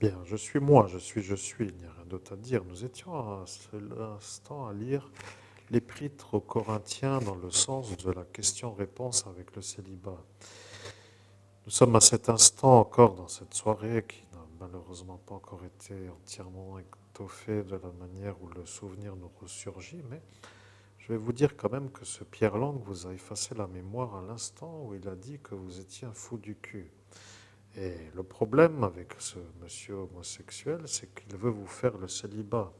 Bien, je suis moi, je suis, il n'y a rien d'autre à dire. Nous étions à l'instant à lire l'Épître aux Corinthiens dans le sens de la question-réponse avec le célibat. Nous sommes à cet instant encore dans cette soirée qui n'a malheureusement pas encore été entièrement étoffée de la manière où le souvenir nous ressurgit, mais je vais vous dire quand même que ce Pierre Lang vous a effacé la mémoire à l'instant où il a dit que vous étiez un fou du cul. Et le problème avec ce monsieur homosexuel, c'est qu'il veut vous faire le célibat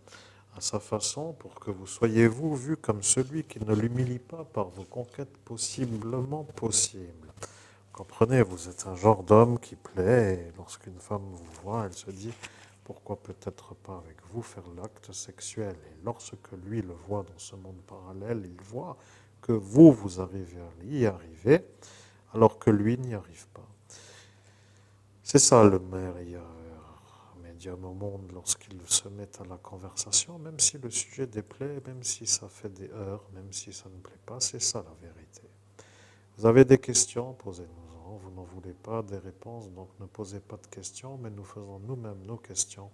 à sa façon pour que vous soyez vous vu comme celui qui ne l'humilie pas par vos conquêtes possiblement possibles. Comprenez, vous êtes un genre d'homme qui plaît et lorsqu'une femme vous voit, elle se dit pourquoi peut-être pas avec vous faire l'acte sexuel. Et lorsque lui le voit dans ce monde parallèle, il voit que vous arrivez à y arriver alors que lui n'y arrive pas. C'est ça le meilleur médium au monde lorsqu'il se met à la conversation, même si le sujet déplaît, même si ça fait des heures, même si ça ne plaît pas, c'est ça la vérité. Vous avez des questions, posez-nous-en. Vous n'en voulez pas des réponses, donc ne posez pas de questions, mais nous faisons nous-mêmes nos questions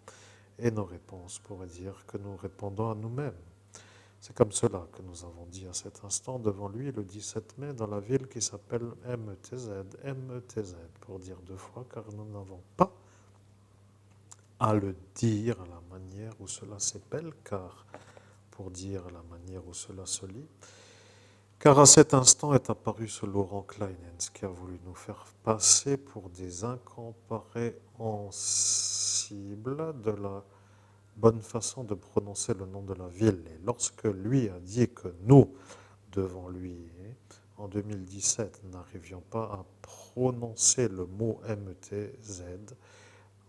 et nos réponses pour dire que nous répondons à nous-mêmes. C'est comme cela que nous avons dit à cet instant devant lui le 17 mai dans la ville qui s'appelle METZ, METZ, pour dire deux fois, car nous n'avons pas à le dire à la manière où cela s'appelle, car pour dire à la manière où cela se lit, car à cet instant est apparu ce Laurent Kleinens qui a voulu nous faire passer pour des incompréhensibles de la bonne façon de prononcer le nom de la ville. Et lorsque lui a dit que nous, devant lui, en 2017, n'arrivions pas à prononcer le mot MTZ,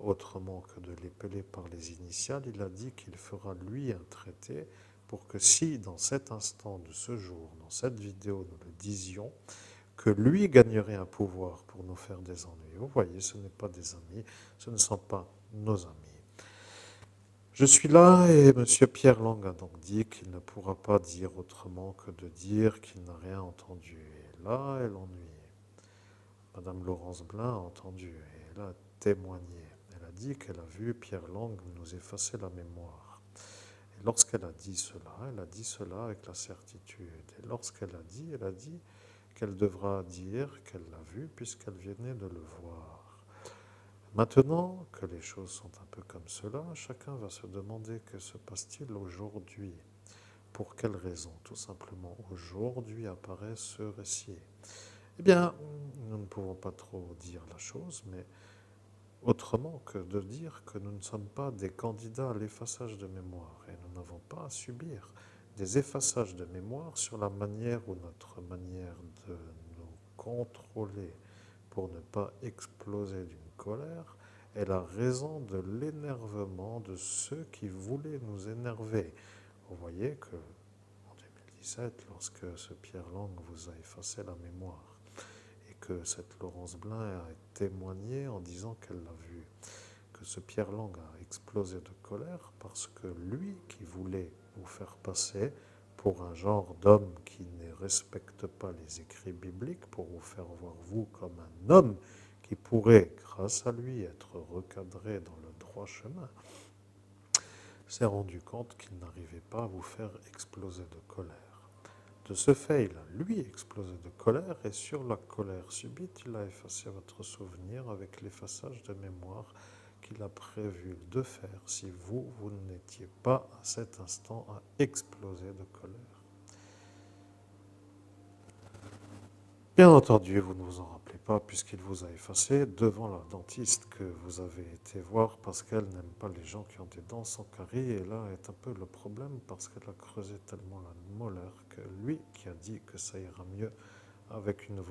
autrement que de l'épeler par les initiales, il a dit qu'il fera lui un traité pour que si dans cet instant de ce jour, dans cette vidéo, nous le disions, que lui gagnerait un pouvoir pour nous faire des ennuis. Vous voyez, ce n'est pas des amis, ce ne sont pas nos amis. Je suis là et M. Pierre Lang a donc dit qu'il ne pourra pas dire autrement que de dire qu'il n'a rien entendu. Et là est l'ennui. Madame Laurence Blin a entendu et elle a témoigné. Elle a dit qu'elle a vu Pierre Lang nous effacer la mémoire. Et lorsqu'elle a dit cela, elle a dit cela avec la certitude. Et lorsqu'elle a dit, elle a dit qu'elle devra dire qu'elle l'a vu puisqu'elle venait de le voir. Maintenant que les choses sont un peu comme cela, chacun va se demander que se passe-t-il aujourd'hui. Pour quelle raison? Tout simplement, aujourd'hui apparaît ce récit. Eh bien, nous ne pouvons pas trop dire la chose, mais autrement que de dire que nous ne sommes pas des candidats à l'effaçage de mémoire et nous n'avons pas à subir des effaçages de mémoire sur la manière ou notre manière de nous contrôler pour ne pas exploser d'une colère est la raison de l'énervement de ceux qui voulaient nous énerver. Vous voyez que en 2017, lorsque ce Pierre Lang vous a effacé la mémoire, et que cette Laurence Blin a témoigné en disant qu'elle l'a vu, que ce Pierre Lang a explosé de colère parce que lui qui voulait vous faire passer pour un genre d'homme qui ne respecte pas les écrits bibliques, pour vous faire voir vous comme un homme qui pourrait, grâce à lui, être recadré dans le droit chemin, s'est rendu compte qu'il n'arrivait pas à vous faire exploser de colère. De ce fait, il a lui explosé de colère et sur la colère subite, il a effacé votre souvenir avec l'effaçage de mémoire qu'il a prévu de faire si vous n'étiez pas à cet instant à exploser de colère. Bien entendu, vous ne vous en rappelez pas puisqu'il vous a effacé devant la dentiste que vous avez été voir parce qu'elle n'aime pas les gens qui ont des dents sans carie. Et là est un peu le problème parce qu'elle a creusé tellement la molaire que lui qui a dit que ça ira mieux avec une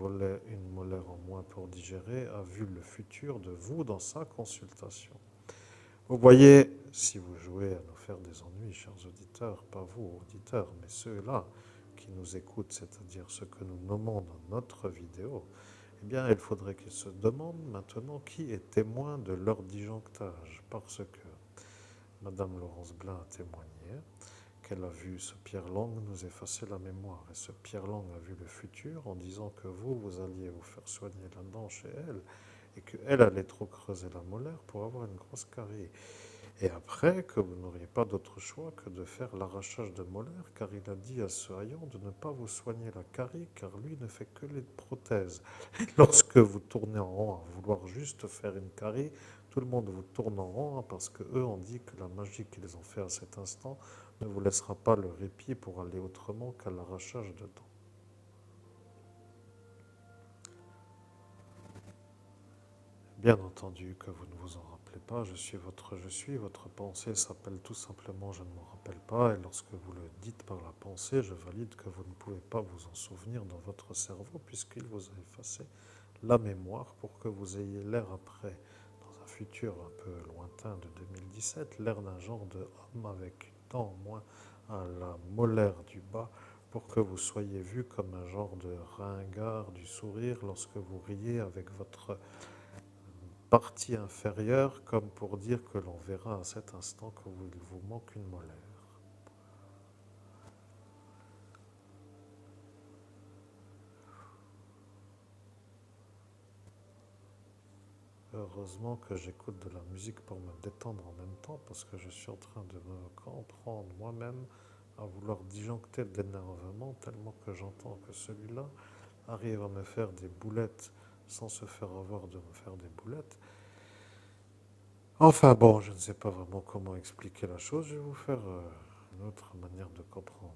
molaire en moins pour digérer a vu le futur de vous dans sa consultation. Vous voyez, si vous jouez à nous faire des ennuis, chers auditeurs, pas vous, auditeurs, mais ceux-là qui nous écoutent, c'est-à-dire ceux que nous nommons dans notre vidéo, eh bien, il faudrait qu'ils se demandent maintenant qui est témoin de leur disjonctage, parce que Madame Laurence Blin a témoigné qu'elle a vu ce Pierre Lang nous effacer la mémoire, et ce Pierre Lang a vu le futur en disant que vous alliez vous faire soigner la dent chez elle, et qu'elle allait trop creuser la molaire pour avoir une grosse carie. Et après, que vous n'auriez pas d'autre choix que de faire l'arrachage de molaire, car il a dit à ce haillon de ne pas vous soigner la carie, car lui ne fait que les prothèses. Lorsque vous tournez en rond à vouloir juste faire une carie, tout le monde vous tourne en rond, hein, parce que eux ont dit que la magie qu'ils ont fait à cet instant ne vous laissera pas le répit pour aller autrement qu'à l'arrachage de dents. Bien entendu que vous ne vous en rappelez pas, je suis, votre pensée s'appelle tout simplement je ne m'en rappelle pas, et lorsque vous le dites par la pensée, je valide que vous ne pouvez pas vous en souvenir dans votre cerveau, puisqu'il vous a effacé la mémoire pour que vous ayez l'air après, dans un futur un peu lointain de 2017, l'air d'un genre de homme avec une dent en moins à la molaire du bas, pour que vous soyez vu comme un genre de ringard du sourire lorsque vous riez avec votre partie inférieure, comme pour dire que l'on verra à cet instant qu'il vous manque une molaire. Heureusement que j'écoute de la musique pour me détendre en même temps, parce que je suis en train de me comprendre moi-même à vouloir disjoncter d'énervement, tellement que j'entends que celui-là arrive à me faire des boulettes sans se faire avoir de me faire des boulettes. Enfin bon, je ne sais pas vraiment comment expliquer la chose, je vais vous faire une autre manière de comprendre.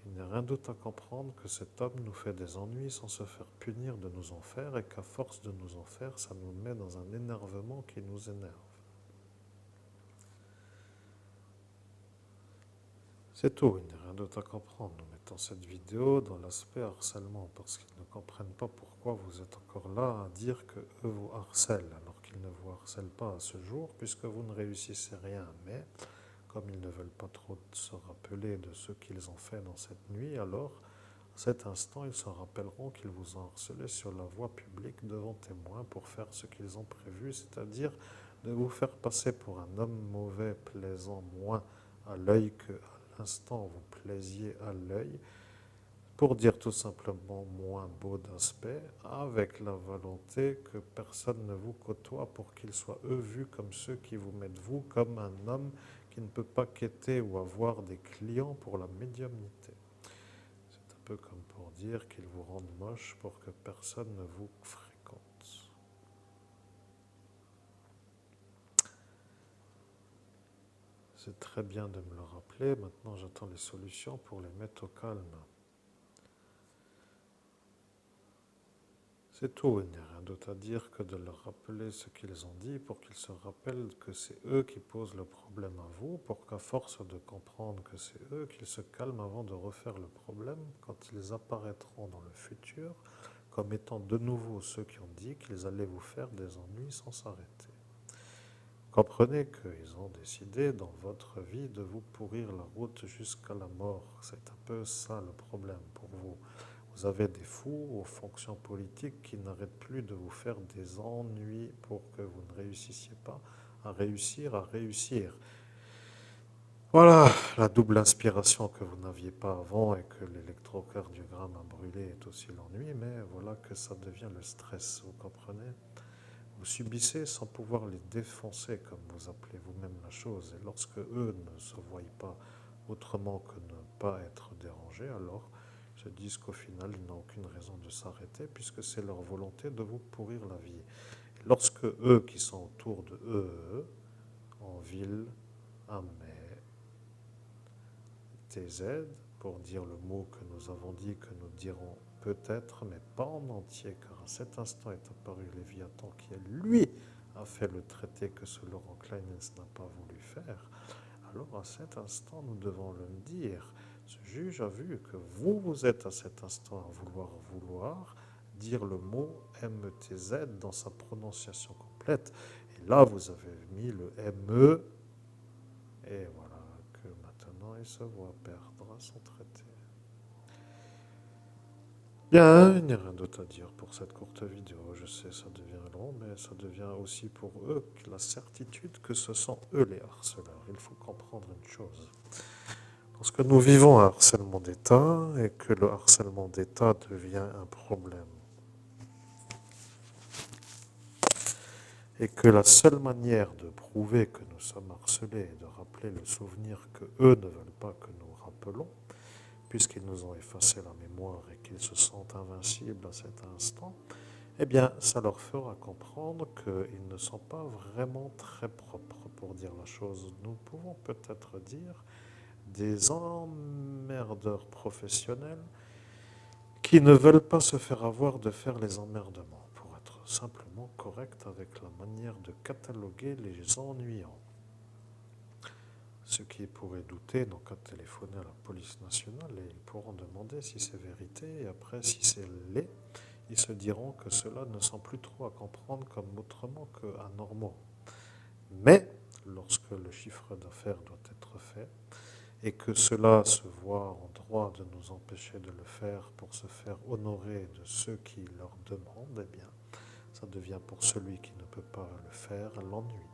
Il n'est rien d'autre à comprendre que cet homme nous fait des ennuis sans se faire punir de nous en faire, et qu'à force de nous en faire, ça nous met dans un énervement qui nous énerve. C'est tout, il n'y a rien d'autre à comprendre. Nous mettons cette vidéo dans l'aspect harcèlement, parce qu'ils ne comprennent pas pourquoi vous êtes encore là à dire que eux vous harcèlent, alors qu'ils ne vous harcèlent pas à ce jour, puisque vous ne réussissez rien. Mais comme ils ne veulent pas trop se rappeler de ce qu'ils ont fait dans cette nuit, alors à cet instant, ils se rappelleront qu'ils vous ont harcelé sur la voie publique devant témoins pour faire ce qu'ils ont prévu, c'est-à-dire de vous faire passer pour un homme mauvais, plaisant moins à l'œil que à l'instant vous plaisiez à l'œil, pour dire tout simplement moins beau d'aspect, avec la volonté que personne ne vous côtoie pour qu'ils soient eux vus comme ceux qui vous mettent vous comme un homme qui ne peut pas quêter ou avoir des clients pour la médiumnité. C'est un peu comme pour dire qu'ils vous rendent moche pour que personne ne vous fréquente. C'est très bien de me le rappeler, maintenant j'attends les solutions pour les mettre au calme. C'est tout, il n'y a rien d'autre à dire que de leur rappeler ce qu'ils ont dit pour qu'ils se rappellent que c'est eux qui posent le problème à vous, pour qu'à force de comprendre que c'est eux, qu'ils se calment avant de refaire le problème quand ils apparaîtront dans le futur comme étant de nouveau ceux qui ont dit qu'ils allaient vous faire des ennuis sans s'arrêter. Comprenez qu'ils ont décidé dans votre vie de vous pourrir la route jusqu'à la mort. C'est un peu ça le problème pour vous. Vous avez des fous aux fonctions politiques qui n'arrêtent plus de vous faire des ennuis pour que vous ne réussissiez pas à réussir à réussir. Voilà la double inspiration que vous n'aviez pas avant, et que l'électrocardiogramme a brûlé est aussi l'ennui, mais voilà que ça devient le stress, vous comprenez? Vous subissez sans pouvoir les défoncer, comme vous appelez vous-même la chose, et lorsque eux ne se voient pas autrement que ne pas être dérangés, alors se disent qu'au final, ils n'ont aucune raison de s'arrêter, puisque c'est leur volonté de vous pourrir la vie. Et lorsque eux, qui sont autour de eux, en ville, Amé, TZ, pour dire le mot que nous avons dit, que nous dirons peut-être, mais pas en entier, car à cet instant est apparu Léviathan, qui lui a fait le traité que ce Laurent Kleinens n'a pas voulu faire. Alors à cet instant, nous devons le dire. Ce juge a vu que vous êtes à cet instant à vouloir dire le mot MTZ dans sa prononciation complète. Et là, vous avez mis le ME, et voilà que maintenant il se voit perdre son traité. Bien, il n'y a rien d'autre à dire pour cette courte vidéo. Je sais, ça devient long, mais ça devient aussi pour eux la certitude que ce sont eux les harceleurs. Il faut comprendre une chose. Lorsque nous vivons un harcèlement d'État et que le harcèlement d'État devient un problème et que la seule manière de prouver que nous sommes harcelés est de rappeler le souvenir que eux ne veulent pas que nous rappelons, puisqu'ils nous ont effacé la mémoire et qu'ils se sentent invincibles à cet instant, eh bien, ça leur fera comprendre qu'ils ne sont pas vraiment très propres pour dire la chose. Nous pouvons peut-être dire des emmerdeurs professionnels qui ne veulent pas se faire avoir de faire les emmerdements, pour être simplement correct avec la manière de cataloguer les ennuyants. Ceux qui pourraient douter n'ont qu'à téléphoner à la police nationale et ils pourront demander si c'est vérité et après si c'est l'est, ils se diront que cela ne sont plus trop à comprendre comme autrement qu'anormaux. Mais lorsque le chiffre d'affaires doit être fait et que cela se voit en droit de nous empêcher de le faire pour se faire honorer de ceux qui leur demandent, eh bien, ça devient pour celui qui ne peut pas le faire l'ennui.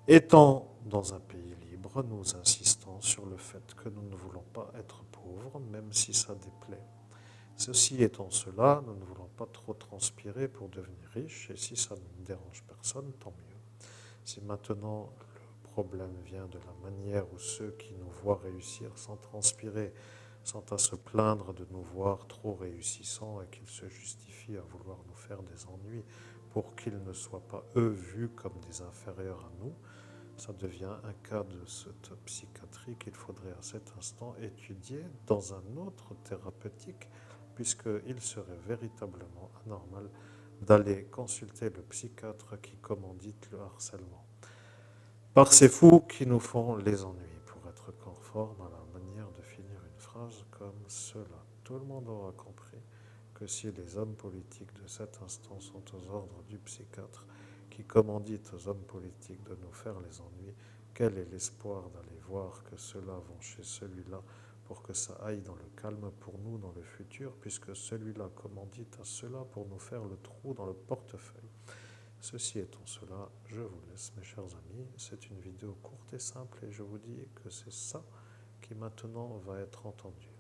Étant dans un pays libre, nous insistons sur le fait que nous ne voulons pas être pauvres, même si ça déplaît. Ceci étant cela, nous ne voulons pas trop transpirer pour devenir riches, et si ça ne dérange personne, tant mieux. Si maintenant le problème vient de la manière où ceux qui nous voient réussir sans transpirer sont à se plaindre de nous voir trop réussissants et qu'ils se justifient à vouloir nous faire des ennuis pour qu'ils ne soient pas eux vus comme des inférieurs à nous, ça devient un cas de cette psychiatrie qu'il faudrait à cet instant étudier dans un autre thérapeutique, puisqu'il serait véritablement anormal d'aller consulter le psychiatre qui commandite le harcèlement. Par ces fous qui nous font les ennuis, pour être conforme à la manière de finir une phrase comme cela. Tout le monde aura compris que si les hommes politiques de cet instant sont aux ordres du psychiatre qui commandite aux hommes politiques de nous faire les ennuis, quel est l'espoir d'aller voir que ceux-là vont chez celui-là pour que ça aille dans le calme pour nous dans le futur, puisque celui-là commandite à cela pour nous faire le trou dans le portefeuille. Ceci étant cela, je vous laisse mes chers amis. C'est une vidéo courte et simple et je vous dis que c'est ça qui maintenant va être entendu.